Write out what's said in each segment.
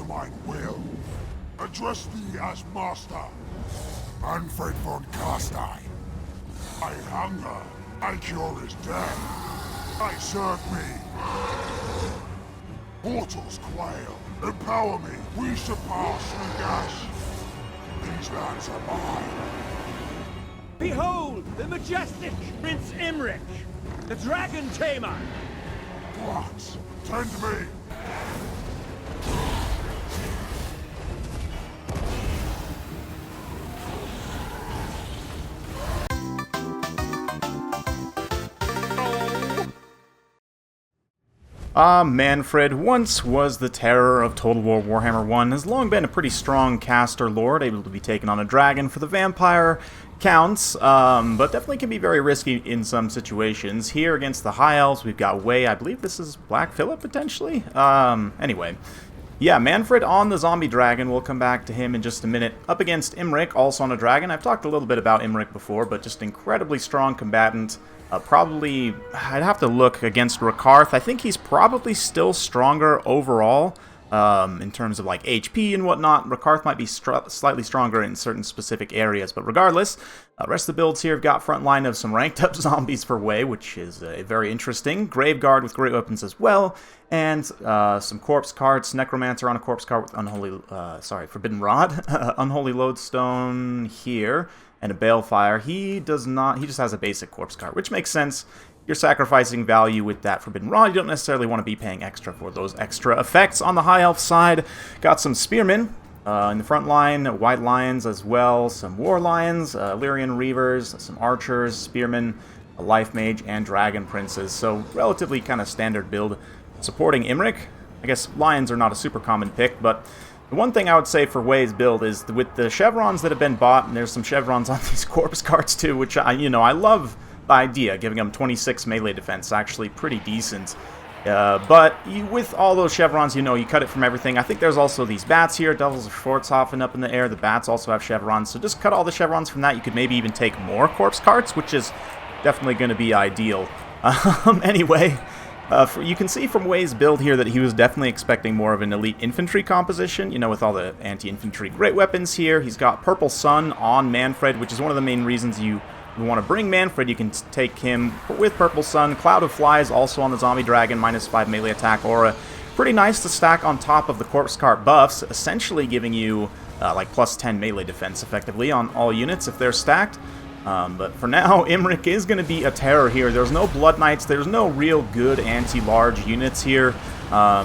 to my will. Address thee as master. Mannfred von Karstein. I hunger, I cure his death. I serve me. Mortals quail. Empower me. We surpass Nagash. These lands are mine. Behold, the majestic Prince Imrik, the dragon tamer. What? Tend me. Mannfred once was the terror of Total War Warhammer 1, has long been a pretty strong caster lord, able to be taken on a dragon for the vampire counts, but definitely can be very risky in some situations. Here against the High Elves, we've got Way, I believe this is Black Phillip, potentially? Anyway. Yeah, Mannfred on the zombie dragon, we'll come back to him in just a minute. Up against Imrik, also on a dragon. I've talked a little bit about Imrik before, but just incredibly strong combatant. Probably, I'd have to look against Rakarth. I think he's probably still stronger overall in terms of like HP and whatnot. Rakarth might be slightly stronger in certain specific areas, but regardless, rest of the builds here have got front line of some ranked up zombies for Way, which is very interesting. Graveguard with great weapons as well, and some corpse cards. Necromancer on a corpse card with Forbidden Rod, Unholy Lodestone here, and a Balefire. He does not, he just has a basic corpse card, which makes sense. You're sacrificing value with that Forbidden Rod. You don't necessarily want to be paying extra for those extra effects. On the High Elf side, got some Spearmen in the front line, White Lions as well, some War Lions, Lyrian Reavers, some Archers, Spearmen, a Life Mage, and Dragon Princes. So relatively kind of standard build supporting Imrik. I guess Lions are not a super common pick, but the one thing I would say for Way's build is with the chevrons that have been bought, and there's some chevrons on these corpse cards too, which I love the idea, giving them 26 melee defense, actually pretty decent. But with all those chevrons, you cut it from everything. I think there's also these bats here, Devils of Schwarzhofen up in the air. The bats also have chevrons, so just cut all the chevrons from that. You could maybe even take more corpse cards, which is definitely going to be ideal. Anyway, you can see from Way's build here that he was definitely expecting more of an elite infantry composition, with all the anti-infantry great weapons here. He's got Purple Sun on Mannfred, which is one of the main reasons you want to bring Mannfred. You can take him with Purple Sun. Cloud of Flies also on the zombie dragon, -5 melee attack aura. Pretty nice to stack on top of the corpse cart buffs, essentially giving you like +10 melee defense effectively on all units if they're stacked. But for now, Imrik is going to be a terror here. There's no Blood Knights. There's no real good anti-large units here.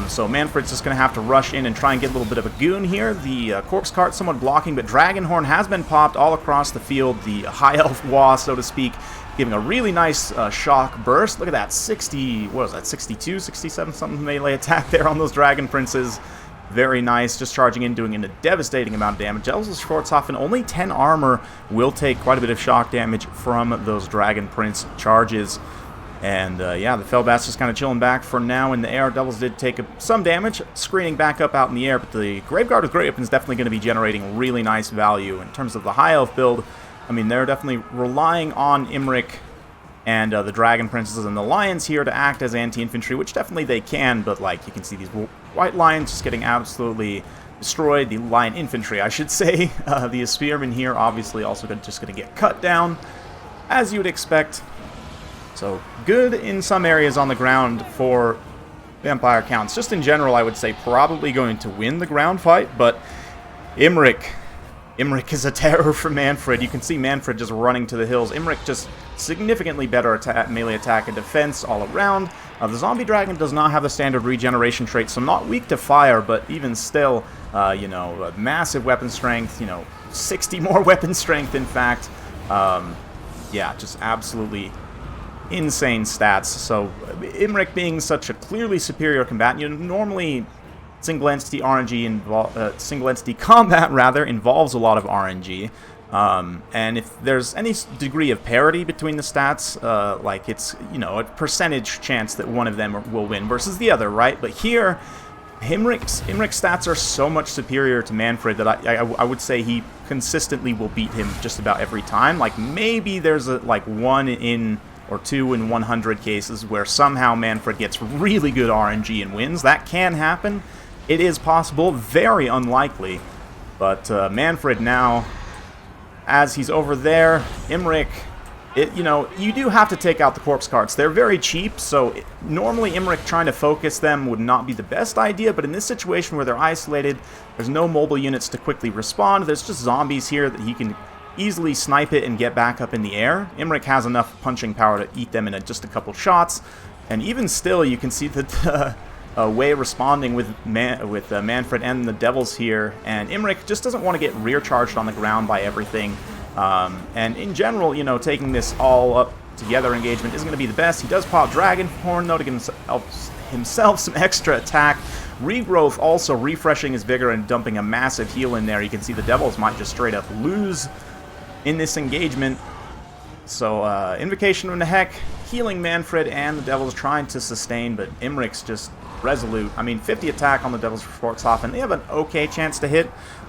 So Mannfred's just going to have to rush in and try and get a little bit of a goon here. The corpse cart somewhat blocking, but Dragonhorn has been popped all across the field. The High Elf Wah, so to speak, giving a really nice shock burst. Look at that, 62, 67 something melee attack there on those Dragon Princes. Very nice, just charging in, doing a devastating amount of damage. Elves of Schwarzhofen, only 10 armor, will take quite a bit of shock damage from those Dragon Prince charges. And yeah, the Fellbats just kind of chilling back for now in the air. Devils did take some damage, screening back up out in the air, but the Graveguard with Great Weapon is definitely going to be generating really nice value. In terms of the High Elf build, I mean, they're definitely relying on Imrik and the Dragon Princes and the Lions here to act as anti-infantry, which definitely they can, but like you can see these White Lions just getting absolutely destroyed. The Lion Infantry, I should say. The Spearmen here obviously also just going to get cut down, as you would expect. So good in some areas on the ground for Vampire counts. Just in general, I would say probably going to win the ground fight, but Imrik is a terror for Mannfred. You can see Mannfred just running to the hills. Imrik just significantly better melee attack and defense all around. The Zombie Dragon does not have the standard regeneration trait, so not weak to fire, but even still, massive weapon strength, 60 more weapon strength, in fact. Yeah, just absolutely insane stats. So Imrik being such a clearly superior combatant, normally single entity single entity combat rather involves a lot of RNG. And if there's any degree of parity between the stats, like it's, a percentage chance that one of them will win versus the other, right? But here, Imrik's stats are so much superior to Mannfred that I would say he consistently will beat him just about every time. Like maybe there's a 1 in or 2 in 100 cases where somehow Mannfred gets really good RNG and wins. That can happen. It is possible, very unlikely. But Mannfred now, as he's over there, Imrik, you know, you do have to take out the corpse carts. They're very cheap, so normally Imrik trying to focus them would not be the best idea, but in this situation where they're isolated, there's no mobile units to quickly respond. There's just zombies here that he can easily snipe it and get back up in the air. Imrik has enough punching power to eat them in just a couple shots, and even still, you can see that Way responding with Mannfred and the Devils here, and Imrik just doesn't want to get rear charged on the ground by everything. And in general, you know, taking this all up together engagement isn't going to be the best. He does pop Dragon Horn, though, to give himself some extra attack. Regrowth also refreshing his vigor and dumping a massive heal in there. You can see the Devils might just straight up lose in this engagement. So, Invocation of the Heck, healing Mannfred and the Devils trying to sustain, but Imrik's just resolute. I mean, 50 attack on the Devils for Schwarzhofen. They have an okay chance to hit.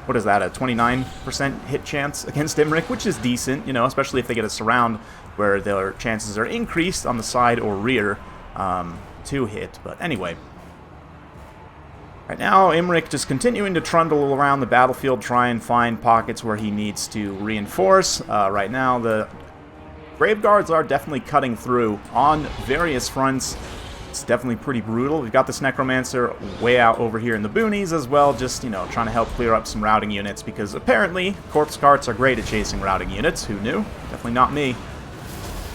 What is that, a 29% hit chance against Imrik, which is decent, you know, especially if they get a surround where their chances are increased on the side or rear to hit. But anyway, right now, Imrik just continuing to trundle around the battlefield, try and find pockets where he needs to reinforce. Right now, the Grave Guards are definitely cutting through on various fronts. It's definitely pretty brutal. We've got this Necromancer way out over here in the boonies as well, just, you know, trying to help clear up some routing units, because apparently corpse carts are great at chasing routing units. Who knew? Definitely not me.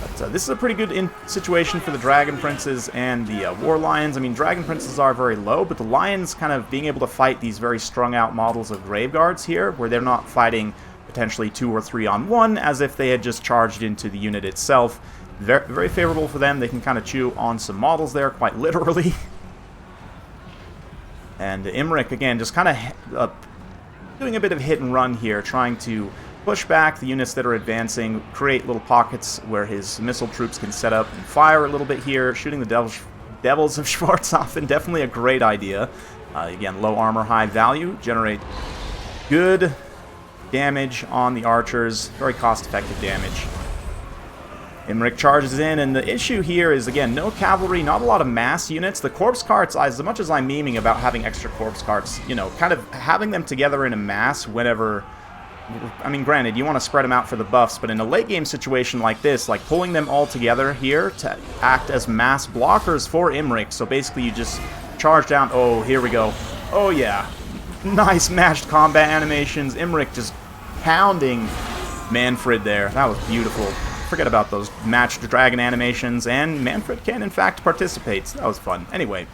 But this is a pretty good situation for the Dragon Princes and the War Lions. I mean, Dragon Princes are very low, but the Lions kind of being able to fight these very strung out models of Grave Guards here, where they're not fighting potentially 2 or 3 on 1, as if they had just charged into the unit itself. Very, very favorable for them. They can kind of chew on some models there, quite literally. And Imrik, again, just kind of doing a bit of hit and run here, trying to push back the units that are advancing, create little pockets where his missile troops can set up and fire a little bit here. Shooting the Devils of Schwarzhofen, definitely a great idea. Again, low armor, high value, generate good damage on the archers, very cost-effective damage. Imrik charges in, and the issue here is, again, no cavalry, not a lot of mass units. The corpse carts, as much as I'm memeing about having extra corpse carts, you know, kind of having them together in a mass whenever... I mean, granted, you want to spread them out for the buffs, but in a late-game situation like this, like pulling them all together here to act as mass blockers for Imrik, so basically you just charge down... Oh, here we go. Oh, yeah. Nice matched combat animations. Imrik just pounding Mannfred there. That was beautiful. Forget about those matched dragon animations, and Mannfred can, in fact, participate. So that was fun. Anyway,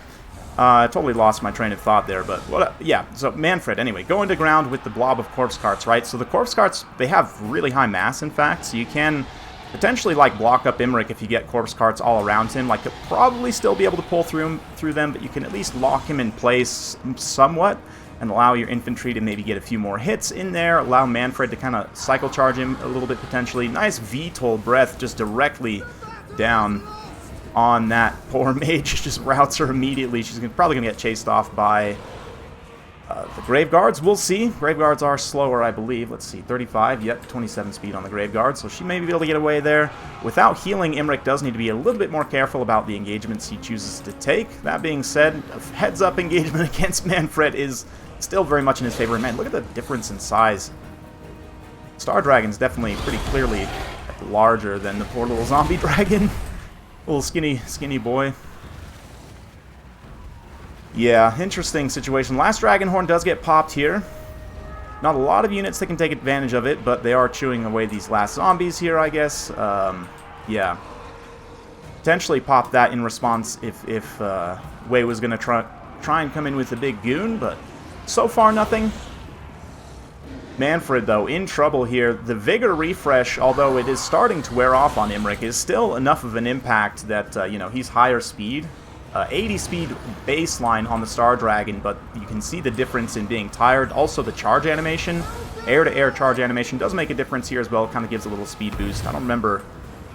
I totally lost my train of thought there, but yeah, so Mannfred, anyway, going to ground with the blob of corpse carts, right? So the corpse carts, they have really high mass, in fact, so you can potentially, like, block up Imrik if you get corpse carts all around him. Like, you'll probably still be able to pull through them, but you can at least lock him in place somewhat, and allow your infantry to maybe get a few more hits in there, allow Mannfred to kind of cycle charge him a little bit potentially. Nice VTOL breath just directly down on that poor mage, just routes her immediately. She's probably going to get chased off by the Grave Guards. We'll see. Grave Guards are slower, I believe. Let's see, 35, yep, 27 speed on the Grave Guards, so she may be able to get away there. Without healing, Imrik does need to be a little bit more careful about the engagements he chooses to take. That being said, a heads-up engagement against Mannfred is still very much in his favor. Man, look at the difference in size. Star Dragon's definitely pretty clearly larger than the poor little zombie dragon. Little skinny boy. Yeah, interesting situation. Last Dragonhorn does get popped here. Not a lot of units that can take advantage of it, but they are chewing away these last zombies here, I guess. Yeah. Potentially pop that in response if Wei was going to try and come in with a big goon, but so far nothing. Mannfred, though, in trouble here. The Vigor refresh, although it is starting to wear off on Imrik, is still enough of an impact that, you know, he's higher speed. 80 speed baseline on the Star Dragon, but you can see the difference in being tired. Also, the charge animation, air-to-air charge animation, does make a difference here as well. It kind of gives a little speed boost. I don't remember.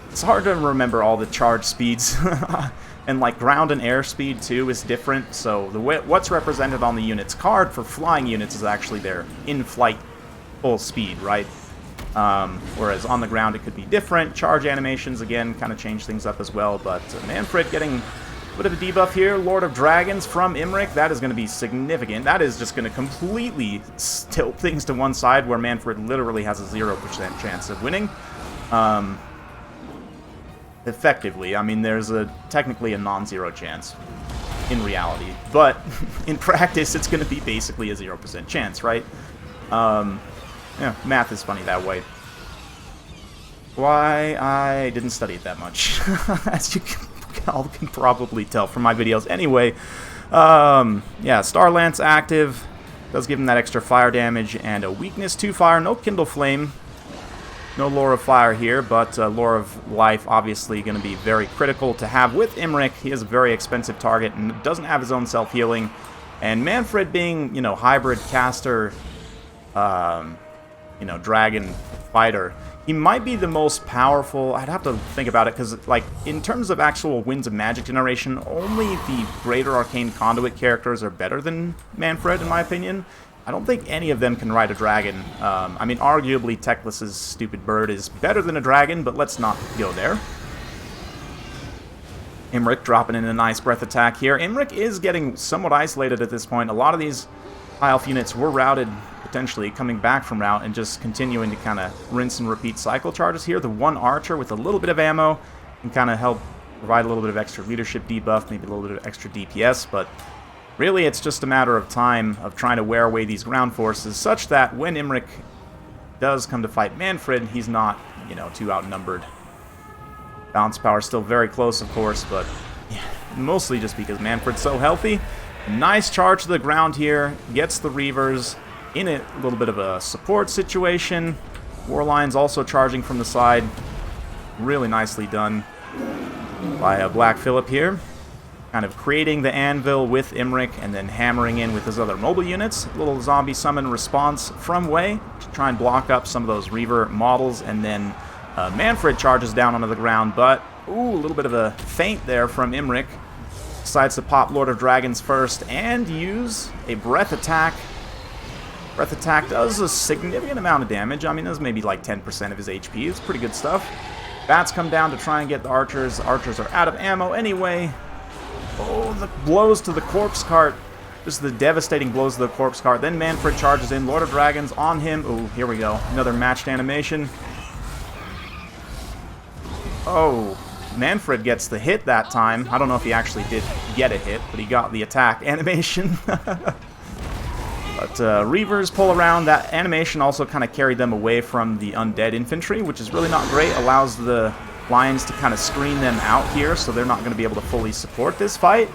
It's hard to remember all the charge speeds. And, like, ground and air speed, too, is different. So what's represented on the unit's card for flying units is actually their in-flight full speed, right? Whereas on the ground it could be different. Charge animations, again, kind of change things up as well. But Mannfred getting Bit of a debuff here. Lord of Dragons from Imrik. That is going to be significant. That is just going to completely tilt things to one side where Mannfred literally has a 0% chance of winning. Effectively. I mean, there's technically a non-zero chance in reality. But in practice, it's going to be basically a 0% chance, right? Yeah, math is funny that way. Why I didn't study it that much, as you all can probably tell from my videos. Anyway, yeah, Star Lance active. Does give him that extra fire damage and a weakness to fire. No Kindle Flame. No Lore of Fire here, but Lore of Life obviously going to be very critical to have with Imrik. He is a very expensive target and doesn't have his own self-healing. And Mannfred being, you know, hybrid caster, you know, dragon fighter, he might be the most powerful. I'd have to think about it because, like, in terms of actual Winds of Magic generation, only the Greater Arcane Conduit characters are better than Mannfred, in my opinion. I don't think any of them can ride a dragon. I mean, arguably, Teclis's stupid bird is better than a dragon, but let's not go there. Imrik dropping in a nice breath attack here. Imrik is getting somewhat isolated at this point. A lot of these high elf units were routed, potentially coming back from route and just continuing to kind of rinse and repeat cycle charges here. The one archer with a little bit of ammo can kind of help provide a little bit of extra leadership debuff, maybe a little bit of extra DPS, but really it's just a matter of time of trying to wear away these ground forces such that when Imrik does come to fight Mannfred, he's not, you know, too outnumbered. Bounce power still very close, of course, but yeah, mostly just because Mannfred's so healthy. Nice charge to the ground here, gets the Reavers in a little bit of a support situation. Warlion's also charging from the side. Really nicely done by Black Phillip here. Kind of creating the anvil with Imrik and then hammering in with his other mobile units. A little zombie summon response from Wei to try and block up some of those Reaver models, and then Mannfred charges down onto the ground, but ooh, a little bit of a feint there from Imrik. Decides to pop Lord of Dragons first and use a breath attack. Breath attack does a significant amount of damage. I mean, that's maybe like 10% of his HP. It's pretty good stuff. Bats come down to try and get the archers. The archers are out of ammo anyway. Oh, the blows to the corpse cart. Just the devastating blows to the corpse cart. Then Mannfred charges in. Lord of Dragons on him. Oh, here we go. Another matched animation. Oh, Mannfred gets the hit that time. I don't know if he actually did get a hit, but he got the attack animation. But Reavers pull around. That animation also kind of carried them away from the undead infantry, which is really not great. Allows the Lions to kind of screen them out here, so they're not going to be able to fully support this fight.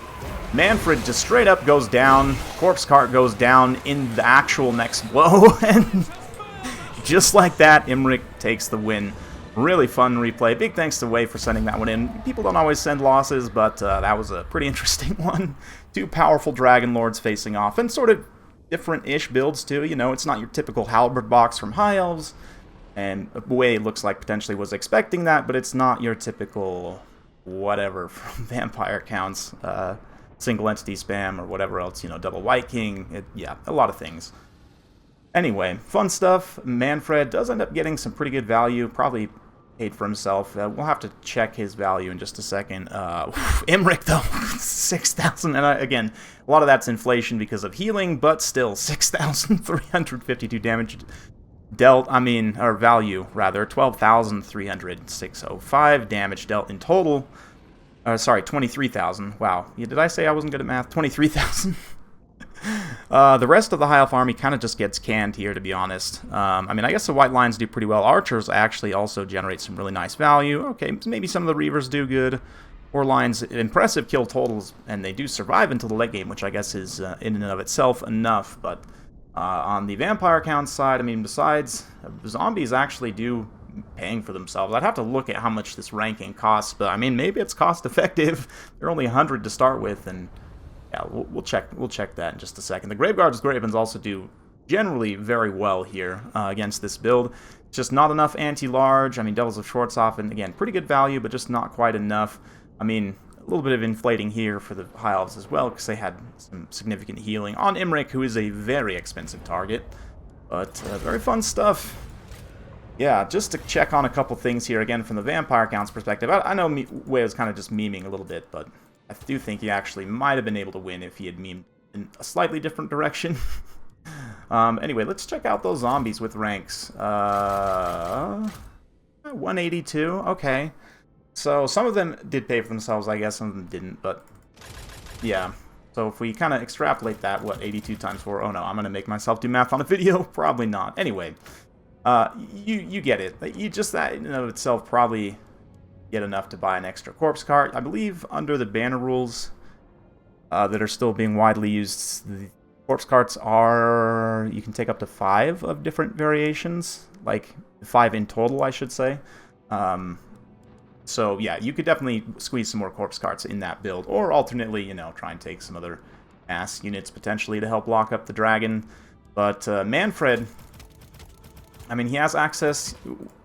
Mannfred just straight up goes down. Corpse cart goes down in the actual next blow. And just like that, Imrik takes the win. Really fun replay. Big thanks to Wei for sending that one in. People don't always send losses, but that was a pretty interesting one. Two powerful Dragon Lords facing off, and sort of different-ish builds too. You know, it's not your typical Halberd box from High Elves, and Wei looks like potentially was expecting that, but it's not your typical whatever from Vampire Counts, single entity spam or whatever else, you know, double White King, yeah, a lot of things. Anyway, fun stuff. Mannfred does end up getting some pretty good value, probably paid for himself. We'll have to check his value in just a second. Imrik, though, 6,000. And again, a lot of that's inflation because of healing, but still, 6,352 damage dealt. I mean, or value, rather. 12,306.05 damage dealt in total. Sorry, 23,000. Wow. Yeah, did I say I wasn't good at math? 23,000. The rest of the High Elf army kind of just gets canned here, to be honest. I mean, I guess the White Lions do pretty well. Archers actually also generate some really nice value. Okay, maybe some of the Reavers do good. War Lions, impressive kill totals, and they do survive until the late game, which I guess is in and of itself enough. But on the Vampire Count side, I mean, besides, zombies actually do paying for themselves. I'd have to look at how much this ranking costs, but I mean, maybe it's cost effective. They're only 100 to start with, and yeah, we'll check that in just a second. The Graveguard's Gravens also do generally very well here against this build. Just not enough anti-large. I mean, Devils of Schwarzhofen, again, pretty good value, but just not quite enough. I mean, a little bit of inflating here for the High Elves as well, because they had some significant healing on Imrik, who is a very expensive target. But very fun stuff. Yeah, just to check on a couple things here, again, from the Vampire Counts perspective. I know Wei was kind of just memeing a little bit, but I do think he actually might have been able to win if he had memed in a slightly different direction. Anyway, let's check out those zombies with ranks. 182, okay. So some of them did pay for themselves, I guess, some of them didn't, but yeah. So if we kind of extrapolate that, what, 82 times 4? Oh no, I'm going to make myself do math on a video? Probably not. Anyway, you get it. You just, that in and of itself probably get enough to buy an extra corpse cart. I believe under the banner rules that are still being widely used, the corpse carts are, you can take up to 5 of different variations, like 5 in total, I should say. So yeah, you could definitely squeeze some more corpse carts in that build, or alternately, you know, try and take some other mass units potentially to help lock up the dragon. But Mannfred, I mean, he has access,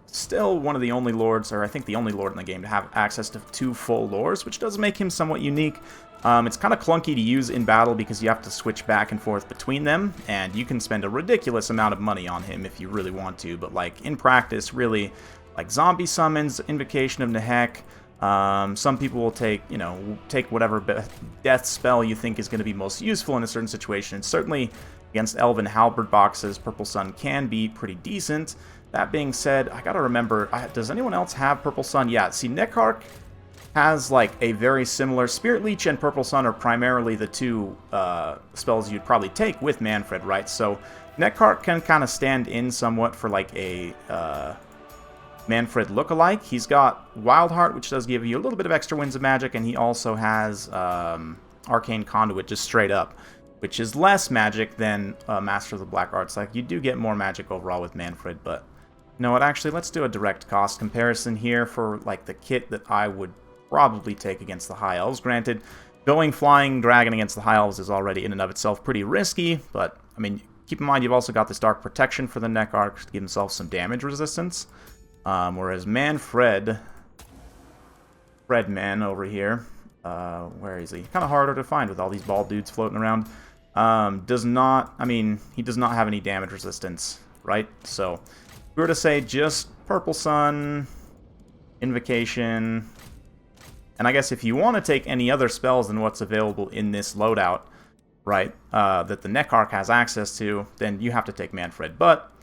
still one of the only lords, or I think the only lord in the game to have access to 2 full lores, which does make him somewhat unique. It's kind of clunky to use in battle because you have to switch back and forth between them, and you can spend a ridiculous amount of money on him if you really want to, but like in practice, really, like zombie summons, Invocation of Nehek, some people will take, you know, take whatever death spell you think is going to be most useful in a certain situation. And certainly against Elven Halberd boxes, Purple Sun can be pretty decent. That being said, I gotta remember, does anyone else have Purple Sun? Yeah, see, Neckarch has like a very similar, Spirit Leech and Purple Sun are primarily the 2 spells you'd probably take with Mannfred, right? So Neckarch can kind of stand in somewhat for like a Mannfred lookalike. He's got Wild Heart, which does give you a little bit of extra Winds of Magic, and he also has Arcane Conduit just straight up, which is less magic than Master of the Black Arts. Like, you do get more magic overall with Mannfred, but you know what, actually, let's do a direct cost comparison here for like the kit that I would probably take against the High Elves. Granted, going Flying Dragon against the High Elves is already in and of itself pretty risky, but I mean, keep in mind you've also got this Dark Protection for the Neckarch to give himself some damage resistance. Whereas Mannfred, Fredman over here, where is he? Kind of harder to find with all these bald dudes floating around. Does not, I mean, he does not have any damage resistance, right? So, if we were to say just Purple Sun, Invocation, and I guess if you want to take any other spells than what's available in this loadout, right, that the Neckarch has access to, then you have to take Mannfred. But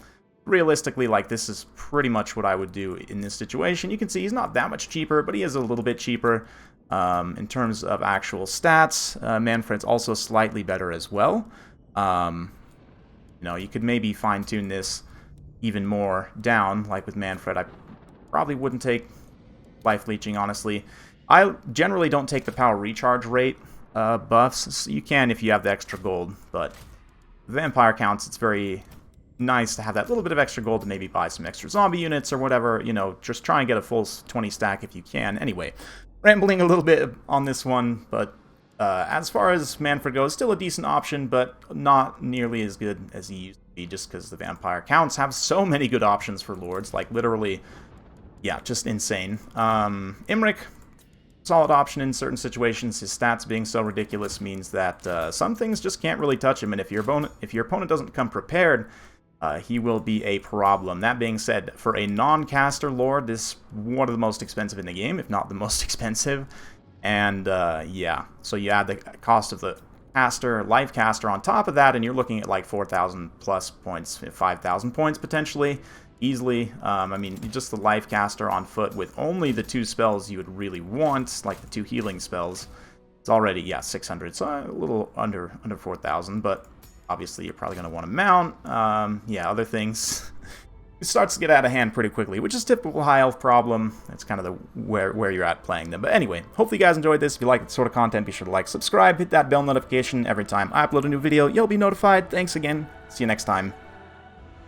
realistically, like, this is pretty much what I would do in this situation. You can see he's not that much cheaper, but he is a little bit cheaper. In terms of actual stats, Mannfred's also slightly better as well. You know, you could maybe fine-tune this even more down, like with Mannfred. I probably wouldn't take Life Leeching, honestly. I generally don't take the power recharge rate buffs. You can if you have the extra gold, but Vampire counts, it's very nice to have that little bit of extra gold to maybe buy some extra zombie units or whatever. You know, just try and get a full 20 stack if you can. Anyway, rambling a little bit on this one, but as far as Mannfred goes, still a decent option, but not nearly as good as he used to be, just because the Vampire counts have so many good options for lords, like literally, yeah, just insane. Imrik, solid option in certain situations. His stats being so ridiculous means that some things just can't really touch him, and if your opponent doesn't come prepared, he will be a problem. That being said, for a non-caster lord, this is one of the most expensive in the game, if not the most expensive. And yeah, so you add the cost of the caster, life caster on top of that, and you're looking at like 4,000 plus points, 5,000 points potentially, easily. I mean, just the life caster on foot with only the 2 spells you would really want, like the 2 healing spells, it's already, yeah, 600, so a little under 4,000, but obviously you're probably going to want to mount. Yeah, other things. It starts to get out of hand pretty quickly, which is typical high elf problem. That's kind of the where you're at playing them. But anyway, hopefully you guys enjoyed this. If you like this sort of content, be sure to like, subscribe, hit that bell notification. Every time I upload a new video, you'll be notified. Thanks again. See you next time.